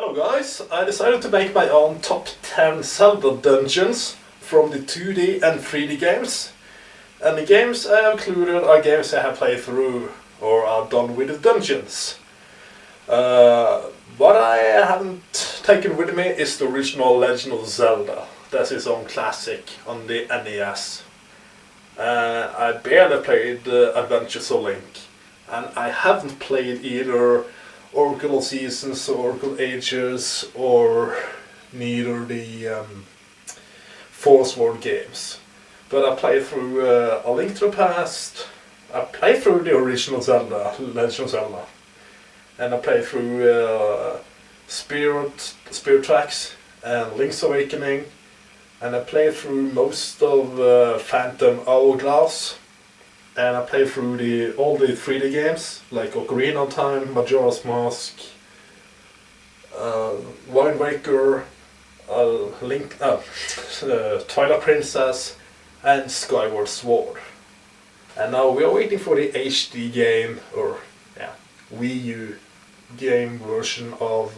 Hello guys, I decided to make my own top 10 Zelda Dungeons from the 2D and 3D games. And the games I have included are games I have played through or are done with the dungeons. What I haven't taken with me is the original Legend of Zelda. That's its own classic on the NES. I barely played Adventures of Link, and I haven't played either Oracle Seasons, Oracle Ages, or neither the Force World games. But I played through A Link to the Past, I played through the original Zelda, Legend of Zelda, and I played through Spirit Tracks and Link's Awakening, and I played through most of Phantom Hourglass, and I played through all the 3D games like Ocarina of Time, Majora's Mask, Wind Waker, Twilight Princess, and Skyward Sword. And now we are waiting for the HD game, or Wii U game version of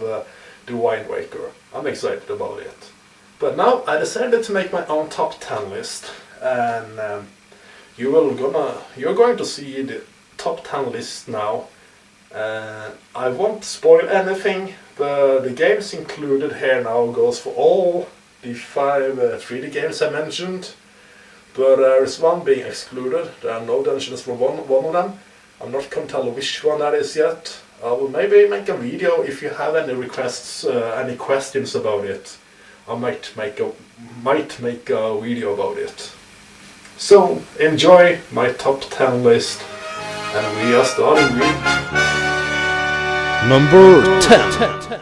the Wind Waker. I'm excited about it. But now I decided to make my own top 10 list, and you're going to see the top 10 list now. I won't spoil anything. The games included here now goes for all the 5 3D games I mentioned, but there is one being excluded. There are no dungeons for one of them. I'm not going to tell which one that is yet. I will maybe make a video if you have any requests, any questions about it. I might make a video about it. So enjoy my top 10 list, and we are starting with number 10.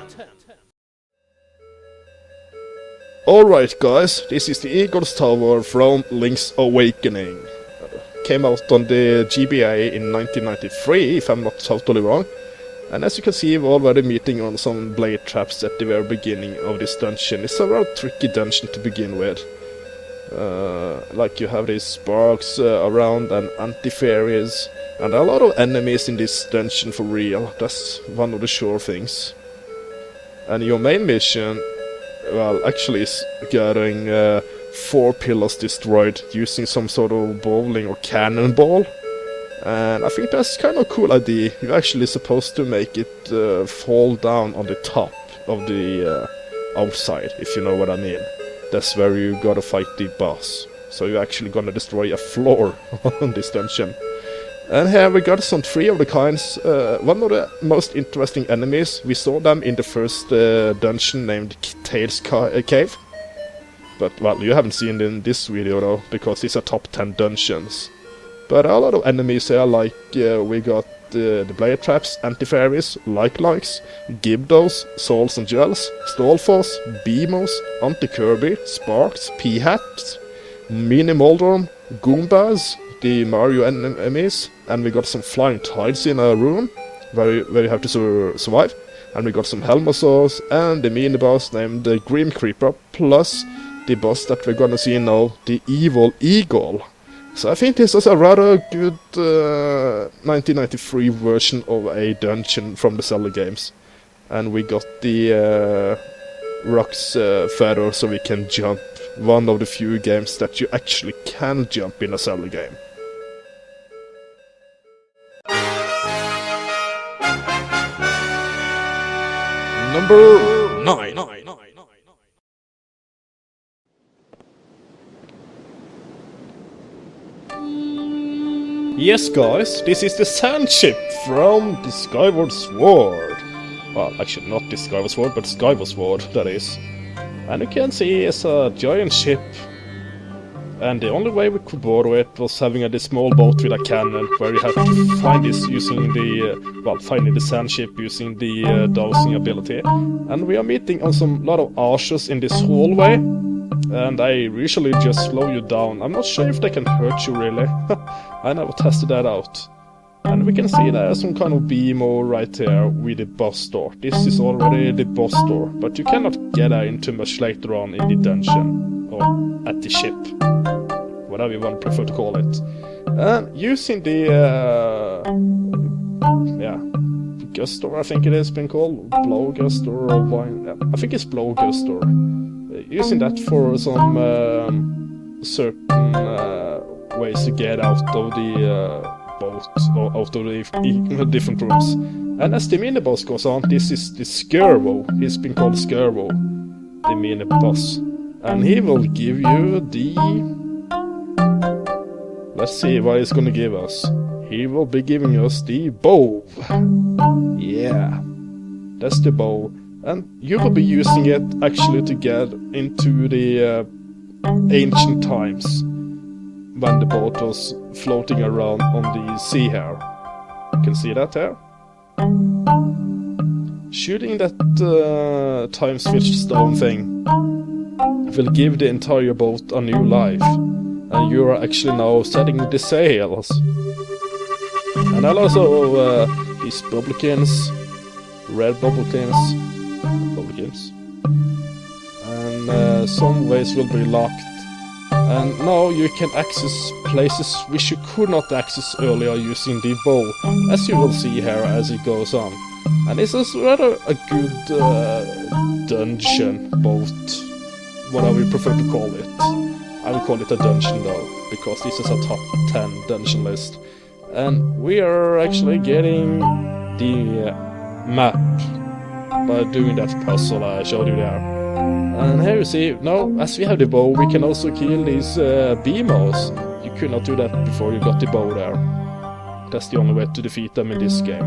Alright guys, this is the Eagle's Tower from Link's Awakening. Came out on the GBA in 1993, if I'm not totally wrong. And as you can see, we're already meeting on some blade traps at the very beginning of this dungeon. It's a rather tricky dungeon to begin with. Like you have these sparks around and anti-fairies, and there are a lot of enemies in this dungeon for real. That's one of the sure things. And your main mission, well, actually is getting 4 pillars destroyed using some sort of bowling or cannonball. And I think that's kind of a cool idea. You're actually supposed to make it fall down on the top of the outside, if you know what I mean. That's where you gotta fight the boss. So you're actually gonna destroy a floor on this dungeon. And here we got some 3 of the kinds. One of the most interesting enemies, we saw them in the first dungeon named Tails Cave. But, well, you haven't seen it in this video though, because it's a top 10 dungeons. But a lot of enemies here, like we got the blade traps, anti-fairies, likes, Gibdos, Souls and Gels, Stallforce, Beamos, Anti-Kirby, Sparks, P-Hats, Mini Moldorm, Goombas, the Mario enemies, and we got some flying tides in a room where you have to survive, and we got some Helmosaurs and the mini boss named the Grim Creeper, plus the boss that we're gonna see now, the Evil Eagle. So I think this is a rather good 1993 version of a dungeon from the Zelda games. And we got the rocks feather so we can jump. One of the few games that you actually can jump in a Zelda game. Number 9. Yes guys, this is the sand ship from the Skyward Sword. Well, actually not the Skyward Sword, but Skyward Sword, that is. And you can see it's a giant ship. And the only way we could board it was having a small boat with a cannon, where you have to find this using finding the sand ship using the dowsing ability. And we are meeting on some lot of archers in this hallway. And they usually just slow you down. I'm not sure if they can hurt you really. I never tested that out. And we can see there's some kind of beamo right here with the boss door. This is already the boss door, but you cannot get into much later on in the dungeon. Or at the ship. Whatever you want to prefer to call it. And using the Gustor, I think it has been called. Blow Gustor or Vine. Yeah, I think it's Blow Gustor. Using that for some certain ways to get out of the boat or out of the different rooms. And as the mini-boss goes on, this is the Skirbo. He's been called Skirbo, the mini-boss. And he will give you the... Let's see what he's gonna give us. He will be giving us the bow. Yeah, that's the bow. And you will be using it actually to get into the ancient times when the boat was floating around on the sea here. You can see that here. Shooting that time switch stone thing will give the entire boat a new life. And you are actually now setting the sails. And also these bubblekins, red bubblekins, and some ways will be locked. And now you can access places which you could not access earlier using the bow, as you will see here as it goes on. And this is rather a good dungeon, boat, whatever you prefer to call it. I would call it a dungeon though, because this is a top 10 dungeon list. And we are actually getting the map by doing that puzzle I showed you there. And here you see, now as we have the bow, we can also kill these beamos. You could not do that before you got the bow there. That's the only way to defeat them in this game.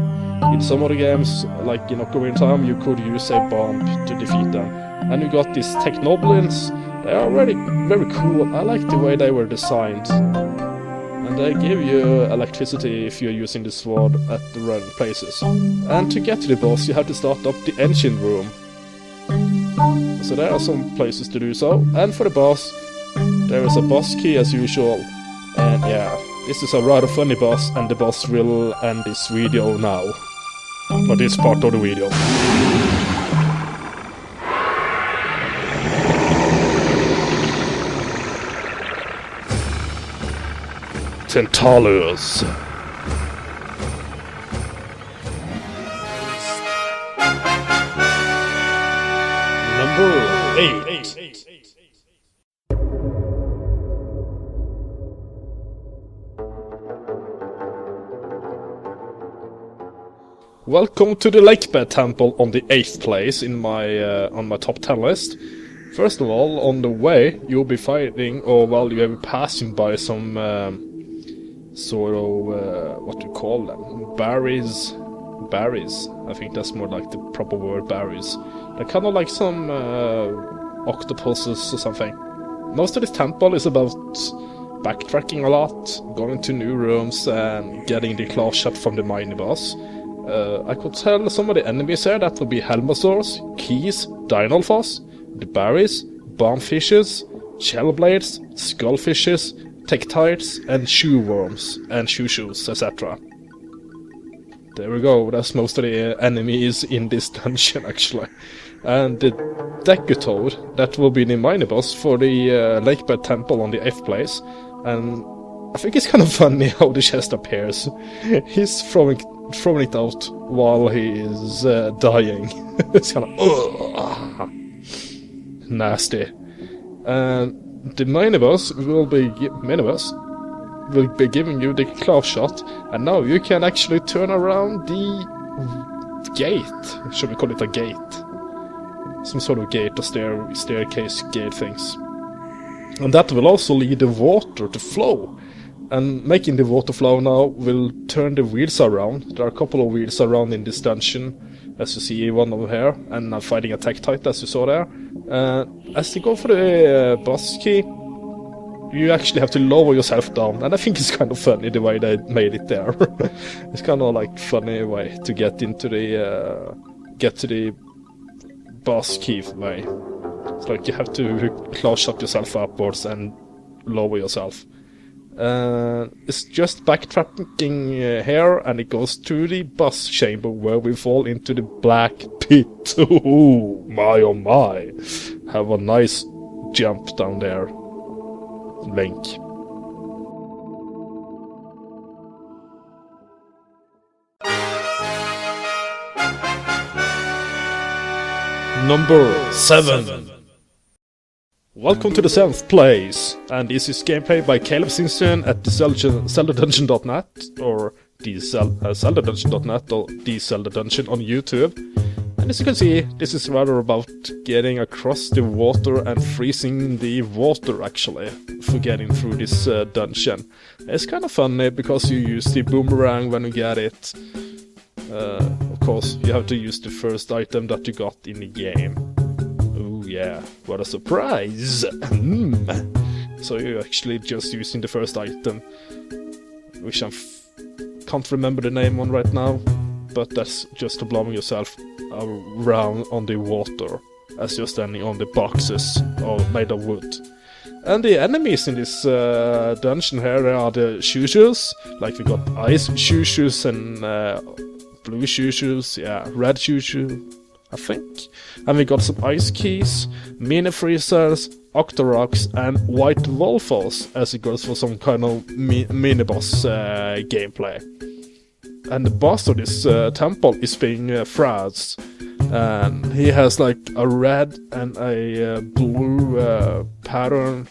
In some other games, like in Ocarina of Time, you could use a bomb to defeat them. And you got these Technoblins. They are very, very cool. I like the way they were designed. And they give you electricity if you're using the sword at the right places. And to get to the boss, you have to start up the engine room. So there are some places to do so. And for the boss, there is a boss key as usual. And yeah, this is a rather funny boss, and the boss will end this video now. Or this part of the video. Tentalus. Number 8. Welcome to the Lakebed Temple on the 8th place in my on my top 10 list. First of all, on the way you'll be fighting, or while you'll be passing by some sort of what do you call them? Berries. I think that's more like the proper word, berries. They're kind of like some octopuses or something. Most of this temple is about backtracking a lot, going to new rooms and getting the claw shot from the mini boss. I could tell some of the enemies here that will be Helmosaurs, Keys, Dinolphos, the berries, bombfishes, shellblades, skullfishes, Tektites, and shoe worms, and shoes, etc. There we go, that's most of the enemies in this dungeon actually. And the Decutoad, that will be the mini boss for the Lakebed Temple on the 8th place. And I think it's kind of funny how the chest appears. He's throwing it out while he is dying. It's kind of nasty. And the mini boss will be giving you the claw shot, and now you can actually turn around the gate. Should we call it a gate? Some sort of gate or staircase gate things. And that will also lead the water to flow. And making the water flow now will turn the wheels around. There are a couple of wheels around in this dungeon, as you see one over here, and I'm fighting a Tektite as you saw there. As you go for the boss key, you actually have to lower yourself down, and I think it's kind of funny the way they made it there. It's kind of like funny way to get into the get to the boss key way. It's like you have to claw shot yourself upwards and lower yourself. It's just backtracking here, and it goes to the boss chamber where we fall into the black pit. Ooh, my oh my. Have a nice jump down there, Link. Number 7. Welcome to the 7th place, and this is gameplay by Caleb Simpson at the ZeldaDungeon.net, or the ZeldaDungeon.net, or the Zelda Dungeon on YouTube. And as you can see, this is rather about getting across the water and freezing the water, actually, for getting through this dungeon. It's kind of funny, because you use the boomerang when you get it. Of course, you have to use the first item that you got in the game. Oh yeah, what a surprise! So you're actually just using the first item, which I can't remember the name on right now, but that's just to blow yourself around on the water as you're standing on the boxes all made of wood. And the enemies in this dungeon here are the shoo-shoos, like we got ice shoo-shoos and blue shoo-shoos, yeah, red shoo-shoo, I think. And we got some ice keys, mini freezers, octoroks, and white wolfos, as it goes for some kind of mini-boss gameplay. And the boss of this temple is being Franz, and he has like a red and a blue pattern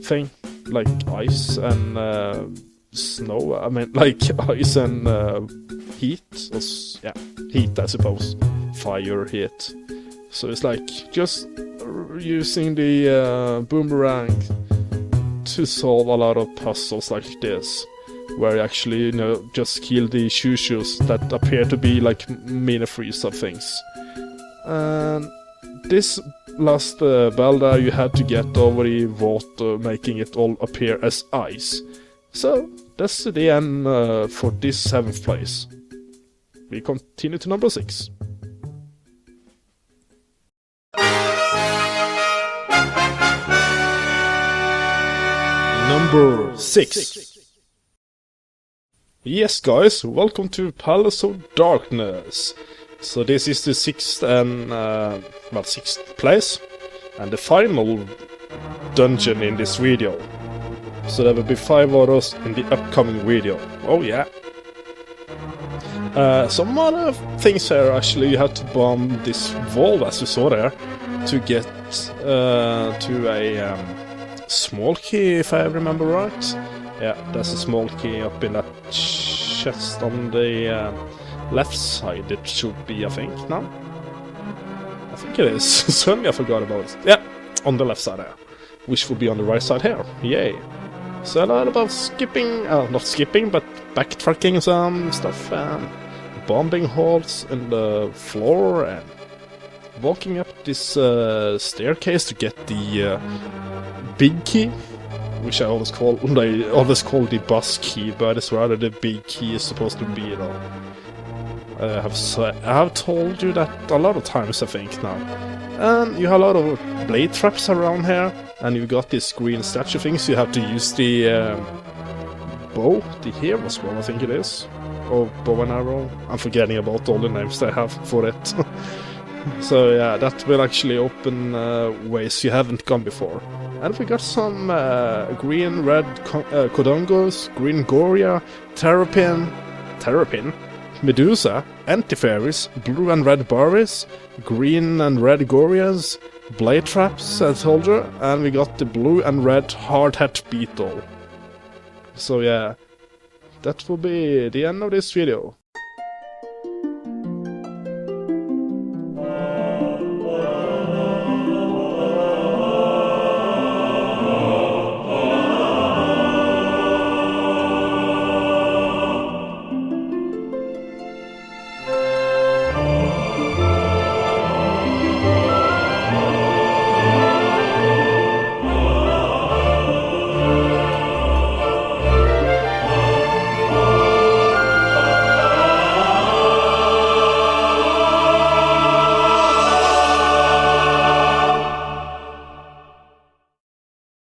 thing, like ice and snow. I mean, like ice and heat. Yeah, heat, I suppose. Fire, heat. So it's like just using the boomerang to solve a lot of puzzles like this, where you actually, you know, just kill the shoo-shoos that appear to be like mini-freezer things. And this last Belda, you had to get over the water, making it all appear as ice. So that's the end for this 7th place. We continue to number 6. Number 6. Yes, guys, welcome to Palace of Darkness. So this is the 6th and 6th place, and the final dungeon in this video. So there will be 5 others in the upcoming video. Oh yeah. Some other things here, actually, you have to bomb this wall, as you saw there, to get to a small key, if I remember right. Yeah, there's a small key up in that chest on the left side. It should be, I think. No? I think it is. Suddenly I forgot about it. Yeah, on the left side there. Which will be on the right side here. Yay. So a lot about skipping, not skipping, but backtracking some stuff, and bombing holes in the floor, and walking up this staircase to get the big key, which I always call the boss key, but it's rather the big key is supposed to be, though. I have told you that a lot of times, I think, now. And you have a lot of blade traps around here, and you've got these green statue things. You have to use the bow, the hero's bow, I think it is, or bow and arrow. I'm forgetting about all the names they have for it. So yeah, that will actually open ways you haven't gone before. And we got some green, red Kodongos, green Goria, Terrapin, Medusa, Antifairies, blue and red Barries, green and red Gorias, blade traps, as I told you, and we got the blue and red hard hat beetle. So yeah, that will be the end of this video.